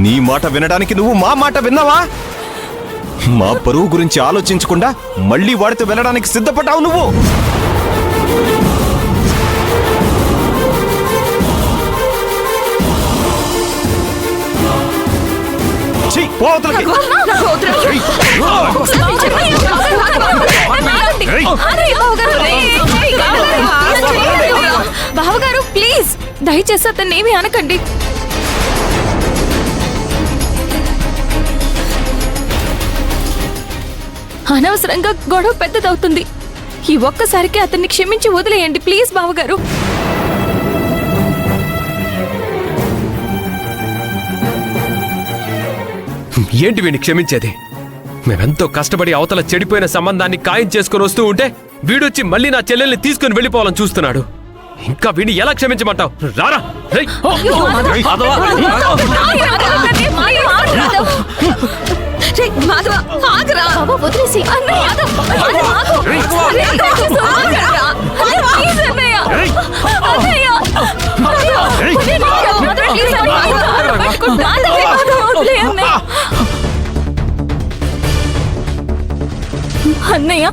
నీ మాట వినడానికి నువ్వు మా మాట విన్నావా? మా పరువు గురించి ఆలోచించకుండా మళ్ళీ వాడితో వెళ్ళడానికి సిద్ధపడ్డావు నువ్వు. బావగారు ప్లీజ్ దయచేసి అతన్ని ఏమీ అనకండి. అనవసరంగా గొడవ పెద్దదవుతుంది. ఈ ఒక్కసారికి అతన్ని క్షమించి వదిలేయండి ప్లీజ్ బావగారు. ఏంటి వీడిని క్షమించేది? మేమెంతో కష్టపడి అవతల చెడిపోయిన సంబంధాన్ని ఖాయం చేసుకుని వస్తూ ఉంటే వీడొచ్చి మళ్ళీ నా చెల్లెల్ని తీసుకుని వెళ్ళిపోవాలని చూస్తున్నాడు. ఇంకా వీడిని ఎలా క్షమించమంటావు? రారా. అన్నయ్య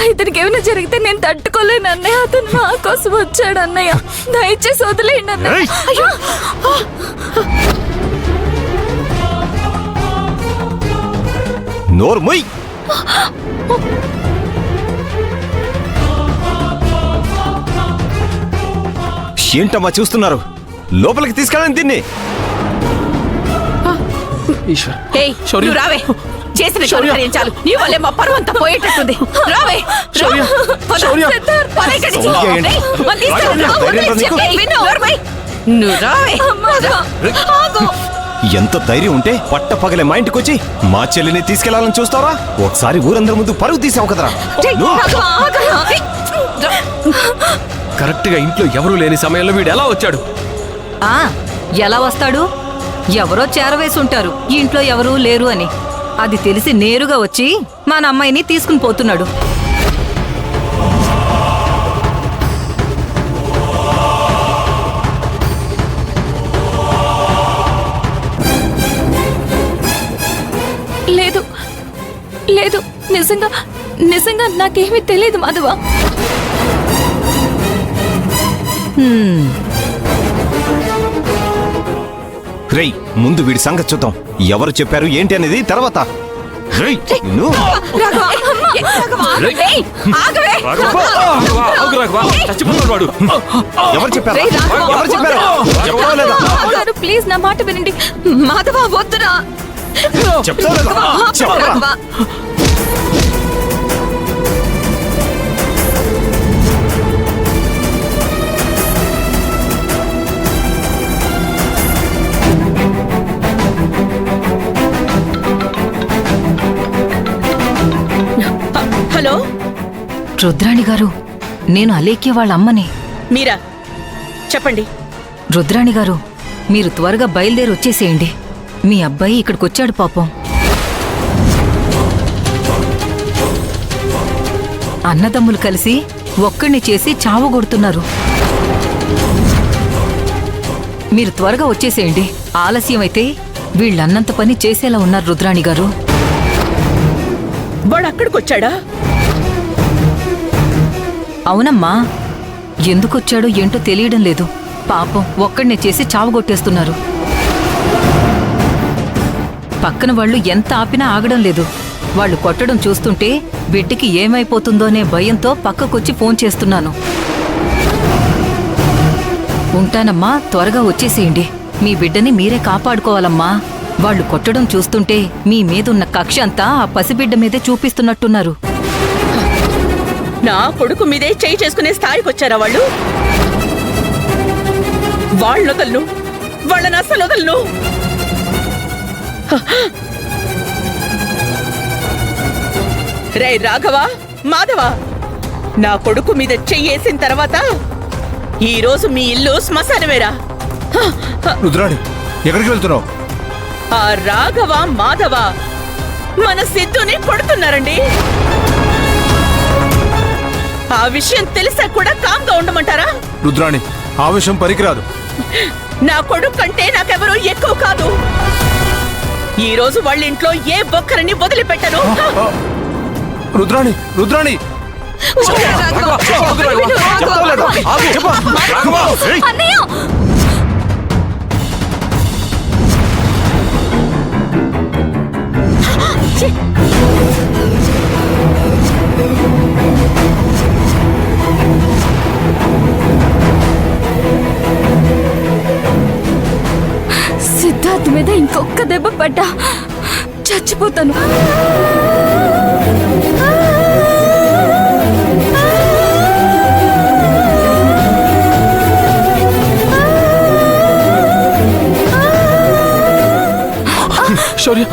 ఇతనికి ఏమైనా జరిగితే నేను తట్టుకోలేను అన్నయ్య. అతను నా కోసం వచ్చాడు అన్నయ్య. దయచేసి వదిలేయండి అన్నయ్య. నోరు మూయ్. ఏంటమ్మా చూస్తున్నారు? లోపలికి తీసుకెళ్ళండి దీన్ని. రావే, చేసిన శౌర్యం చాలు. నీ వల్లే మా పరువు అంతా పోయేటట్టుంది. రావే. ఎంత ధైర్యం ఉంటే పట్ట పగలే మా ఇంటికి వచ్చి మా చెల్లిని తీసుకెళ్లాలని చూస్తావా? ఒకసారి ఊరందరి ముందు పరుగు తీసావు కదరా. కరెక్ట్ గా ఇంట్లో ఎవరూ లేని సమయంలో వీడు ఎలా వచ్చాడు? ఎలా వస్తాడు? ఎవరో చేరవేసుంటారు ఇంట్లో ఎవరూ లేరు అని. అది తెలిసి నేరుగా వచ్చి మన అమ్మాయిని తీసుకుని పోతున్నాడు. లేదు లేదు, నిజంగా నిజంగా నాకేమీ తెలియదు మాధవ. రేయ్, ముందు వీడి సంగతి చూద్దాం. ఎవరు చెప్పారు ఏంటి అనేది తర్వాత. ఎవరు చెప్పారు? ఎవరు చెప్పారు? ప్లీజ్ నా మాట వినండి. మాధవ వద్దురా. చెప్తా చెప్పరా? హలో రుద్రాణి గారు, నేను అలేఖ్య వాళ్ళ అమ్మని. మీరా? చెప్పండి. రుద్రాణి గారు, మీరు త్వరగా బయలుదేరి వచ్చేసేయండి. మీ అబ్బాయి ఇక్కడికొచ్చాడు పాపం. అన్నదమ్ములు కలిసి ఒక్కడిని చేసి చావగొడుతున్నారు. మీరు త్వరగా వచ్చేసేయండి. ఆలస్యమైతే వీళ్ళన్నంత పని చేసేలా ఉన్నారు రుద్రాణి గారు. వాడు అక్కడికొచ్చాడా? అవునమ్మా, ఎందుకొచ్చాడో ఏంటో తెలియడం లేదు. పాపం ఒక్కడినే చేసి చావగొట్టేస్తున్నారు. పక్కన వాళ్ళు ఎంత ఆపినా ఆగడం లేదు. వాళ్ళు కొట్టడం చూస్తుంటే బిడ్డకి ఏమైపోతుందోనే భయంతో పక్కకొచ్చి ఫోన్ చేస్తున్నాను. ఉంటానమ్మా, త్వరగా వచ్చేసేయండి. మీ బిడ్డని మీరే కాపాడుకోవాలమ్మా. వాళ్ళు కొట్టడం చూస్తుంటే మీ మీదున్న కక్ష అంతా ఆ పసిబిడ్డ మీదే చూపిస్తున్నట్టున్నారు. నా కొడుకు మీదే చేయి చేసుకునే స్థాయికి వచ్చారా వాళ్ళు? వాళ్ళొదలను, వాళ్ళని అసలు వదలను. రే రాఘవ, మాధవ, నా కొడుకు మీద చెయ్యేసిన తర్వాత ఈ రోజు మీ ఇల్లు శ్మశానమేరా? రుద్రాణి, ఎక్కడికి వెళ్తున్నావు? ఆ రాఘవ మాధవ మన సిద్ధుని కొడుతున్నారండి. ఆ విషయం తెలిసా కూడా కామ్గా ఉండమంటారా? రుద్రాణి, ఆ విషయం పనికిరాదు. నా కొడుకు కంటే నాకెవరూ ఎక్కువ కాదు. ఈ రోజు వాళ్ళ ఇంట్లో ఏ ఒక్కరిని వదిలిపెట్టను. రుద్రాణి రుద్రాణి అన్నయ్య సిద్ధార్థ్ మీద ఇంకొక్క దెబ్బ పడ్డా చచ్చిపోతాను. శౌర్య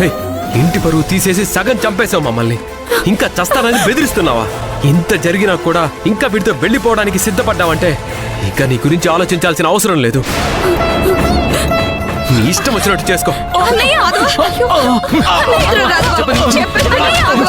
హే, ఇంటి పరువు తీసేసి సగం చంపేశావు మమ్మల్ని. ఇంకా చస్తానని బెదిరిస్తున్నావా? ఇంత జరిగినా కూడా ఇంకా వీడితో వెళ్ళిపోవడానికి సిద్ధపడ్డావంటే ఇక నీ గురించి ఆలోచించాల్సిన అవసరం లేదు. నీ ఇష్టం వచ్చినట్టు చేసుకో. అన్నయ్య! అయ్యో! అన్నయ్య! చెప్పండి.